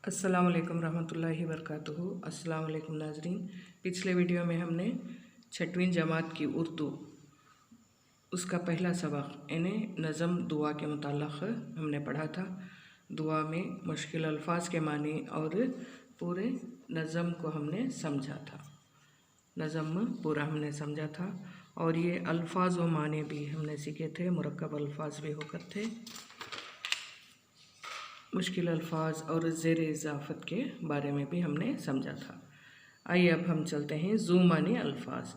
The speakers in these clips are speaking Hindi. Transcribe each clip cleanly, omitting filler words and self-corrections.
अस्सलाम वालेकुम रहमतुल्लाहि वबरकातुहू। अस्सलाम वालेकुम नाजरीन। पिछले वीडियो में हमने 6वीं जमात की उर्दू उसका पहला सबक यानी नज़म दुआ के मुताल्लिक़ हमने पढ़ा था। दुआ में मुश्किल अल्फाज के मानी और पूरे नज़म को हमने समझा था। नज़म पूरा हमने समझा था और ये अल्फाज व माने भी हमने सीखे थे। मुरक्कब अल्फाज भी होकर थे, मुश्किल अल्फाज और ज़ेर इज़ाफ़त के बारे में भी हमने समझा था। आइए अब हम चलते हैं ज़ू माने अल्फाज।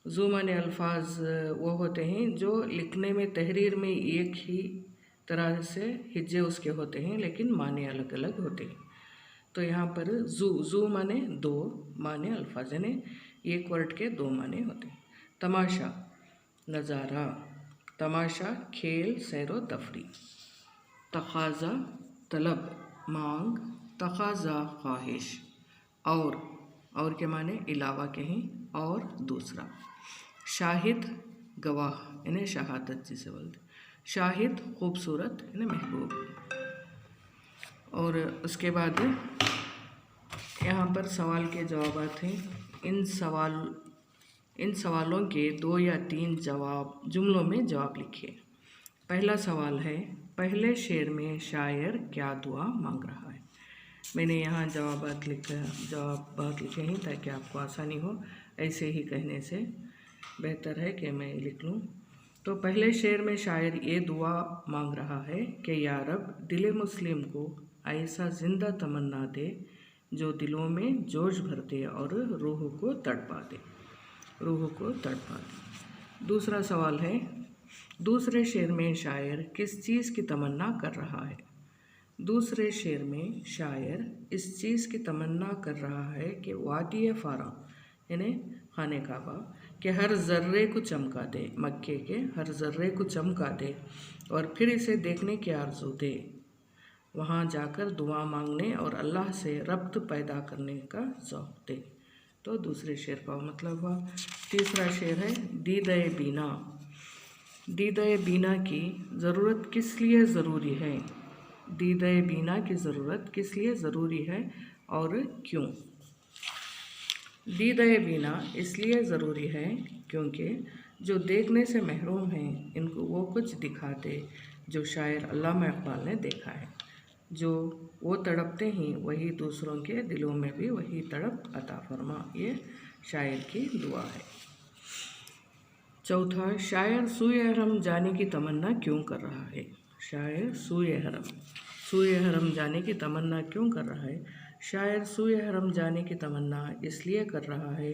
ज़ू माने अल्फाज वो होते हैं जो लिखने में तहरीर में एक ही तरह से हिज्जे उसके होते हैं लेकिन माने अलग अलग होते हैं। तो यहाँ पर ज़ू माने दो माने अल्फाज यानी एक वर्ड के दो माने होते हैं। तमाशा नज़ारा, तमाशा खेल सैर व तफरी। तकाज़ा तलब मांग, तकाज़ा ख्वाहिश। और के माने अलावा के हैं और दूसरा। शाहिद गवाह यानी शहादत जिसे बोलते। शाहिद खूबसूरत यानी महबूब। और उसके बाद यहाँ पर सवाल के जवाबात हैं। इन सवालों के 2 या 3 जवाब जुमलों में जवाब लिखिए। पहला सवाल है, पहले शेर में शायर क्या दुआ मांग रहा है। मैंने यहाँ जवाबात लिखे हैं ताकि आपको आसानी हो। ऐसे ही कहने से बेहतर है कि मैं लिख लूँ। तो पहले शेर में शायर ये दुआ मांग रहा है कि या रब दिल मुस्लिम को ऐसा ज़िंदा तमन्ना दे जो दिलों में जोश भर दे और रूह को तड़पा दे। दूसरा सवाल है, दूसरे शेर में शायर किस चीज़ की तमन्ना कर रहा है। दूसरे शेर में शायर इस चीज़ की तमन्ना कर रहा है कि वादी फ़ारा यानी खाने काबा के हर ज़र्रे को चमका दे, मक्के के हर ज़र्रे को चमका दे और फिर इसे देखने की आरज़ू दे, वहाँ जाकर दुआ मांगने और अल्लाह से रब्त पैदा करने का शौक़ दे। तो दूसरे शेर का मतलब हुआ। तीसरा शेर है, दीदे बीना। दीदे बीना की ज़रूरत किस लिए ज़रूरी है। दीदे बीना की ज़रूरत किस लिए ज़रूरी है और क्यों। दीदे बीना इसलिए ज़रूरी है क्योंकि जो देखने से महरूम हैं इनको वो कुछ दिखा दे जो शायर अल्लामा इक़बाल ने देखा है। जो वो तड़पते हैं वही दूसरों के दिलों में भी वही तड़प अता फरमा। ये शायर की दुआ है। चौथा, शायर सूए हरम जाने की तमन्ना क्यों कर रहा है। शायर सूए हरम जाने की तमन्ना क्यों कर रहा है। शायर सूए हरम जाने की तमन्ना इसलिए कर रहा है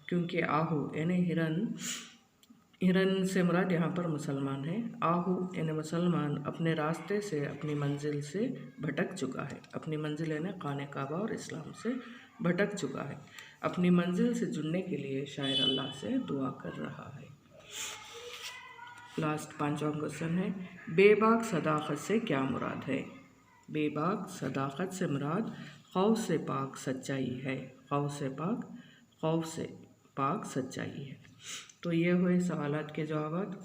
क्योंकि आहू यानी हिरन से मुराद यहाँ पर मुसलमान है। आहू यानी मुसलमान अपने रास्ते से अपनी मंजिल से भटक चुका है। अपनी मंजिल यानी खाने काबा और इस्लाम से भटक चुका है। अपनी मंजिल से जुड़ने के लिए शायर अल्लाह से दुआ कर रहा है। लास्ट 5वां क्वेश्चन है, बेबाक सदाकत से क्या मुराद है। बेबाक सदाकत से मुराद खौफ से पाक सच्चाई है। खौफ से पाक सच्चाई है। तो ये हुए सवालात के जवाब।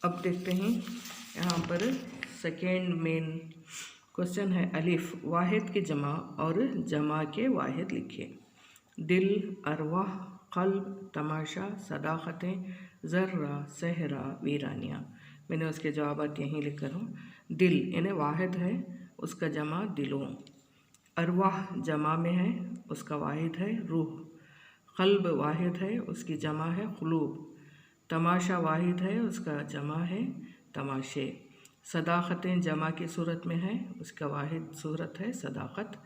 अब देखते हैं यहाँ पर सेकेंड मेन क्वेश्चन है, अलिफ वाहिद की जमा और जमा के वाहिद लिखिए। दिल, अरवाह, क़ल्ब, तमाशा, सदाकतें, ज़र्रा, सहरा, वीरानिया। मैंने उसके जवाबात यहीं लिख कर हूँ। दिल यानी वाहिद है, उसका जमा दिलों। अरवाह जमा में है, उसका वाहिद है रूह। क़ल्ब वाहिद है, उसकी जमा है क़ुलूब। तमाशा वाहिद है, उसका जमा है तमाशे। सदाकतें जमा की सूरत में है, उसका वाहिद सूरत है सदाकत।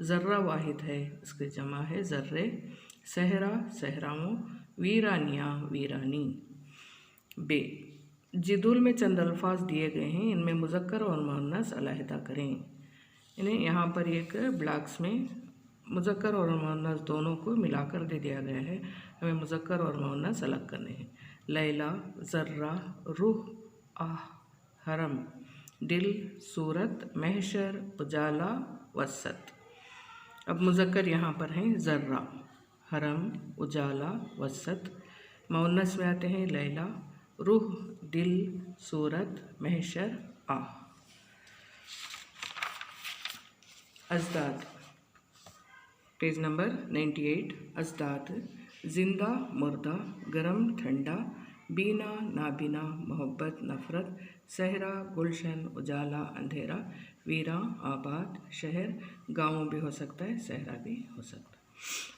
ज़र्रा वाहिद है, उसकी जमा है ज़र्रे। सहरा सहराओं। वीरानिया वीरानी। बे जिदुल में चंद अल्फाज दिए गए हैं, इनमें मुज़क्कर और मुअन्नस अलहदा करें। इन्हें यहाँ पर एक ब्लॉक्स में मुज़क्कर और मुअन्नस दोनों को मिलाकर दे दिया गया है। हमें मुज़क्कर और मुअन्नस अलग करने हैं। लैला, ज़र्रा, रूह, आह, हरम, दिल, सूरत, महशर, उजाला, वसत। अब मुज़क्कर यहाँ पर हैं ज़र्रा, हरम, उजाला, वसत। मुअन्नस में आते हैं लैला, रूह, दिल, सूरत, महशर, आह। अजदाद, पेज नंबर 98। अजदाद, जिंदा मुर्दा, गरम ठंडा, बीना नाबीना, मोहब्बत नफ़रत, सहरा गुलशन, उजाला अंधेरा, वीरा आबाद, शहर गाँव भी हो सकता है, सहरा भी हो सकता है।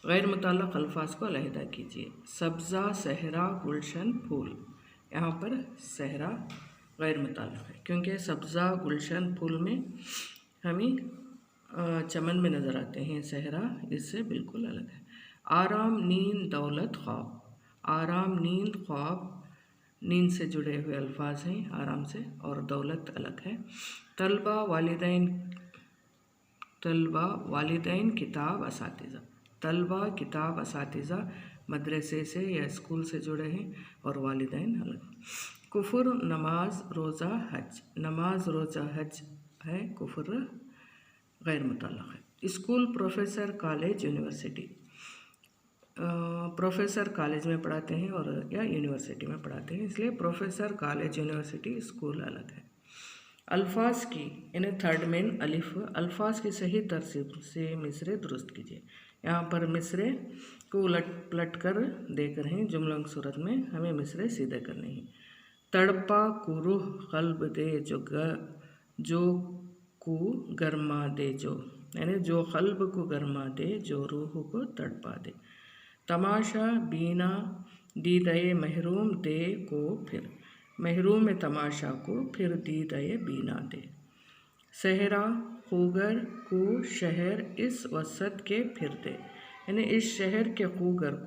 गैर मुतल्लक़ अल्फाज को अलहदा कीजिए। सब्ज़ा, सहरा, गुलशन, फूल। यहाँ पर सहरा गैर मुतल्लक़ है क्योंकि सब्ज़ा गुलशन फूल में हमें चमन में नज़र आते हैं, सहरा इससे बिल्कुल अलग है। आराम, नींद, दौलत, ख्वाब। आराम, नींद, ख्वाब नींद से जुड़े हुए अल्फाज हैं आराम से, और दौलत अलग है। तलबा, वालिदैन, किताब, असातिज़ा। तलबा, किताब, असातिज़ा मदरसे से या स्कूल से जुड़े हैं, और वालिदैन अलग। कुफर, नमाज, रोज़ा, हज। नमाज, रोज़ा, हज है, कुफर गैर मुतल्लक़ है। School, professor, college, university. Professor college में पढ़ाते हैं और या यूनिवर्सिटी में पढ़ाते हैं, इसलिए प्रोफेसर, कॉलेज, यूनिवर्सिटी, स्कूल अलग है। अल्फाज की इन्हें थर्ड मेन अलिफ, अल्फाज की सही तरतीब से मिसरे दुरुस्त कीजिए। यहाँ पर मिसरे को उलट पलट कर देकर हैं, जुमला की सूरत में हमें मिसरे सीधे करने हैं। तड़पा को रूह क़ल्ब दे, जो को गरमा दे, जो यानी जो क़ल्ब को गरमा दे, जो रूह को तड़पा दे। तमाशा, बीना, दीदाए महरूम, दे को फिर, महरूम तमाशा को फिर दीदाए बीना दे। सहरा, खूगर को शहर इस वसत के फिर दे, यानी इस शहर के खूगर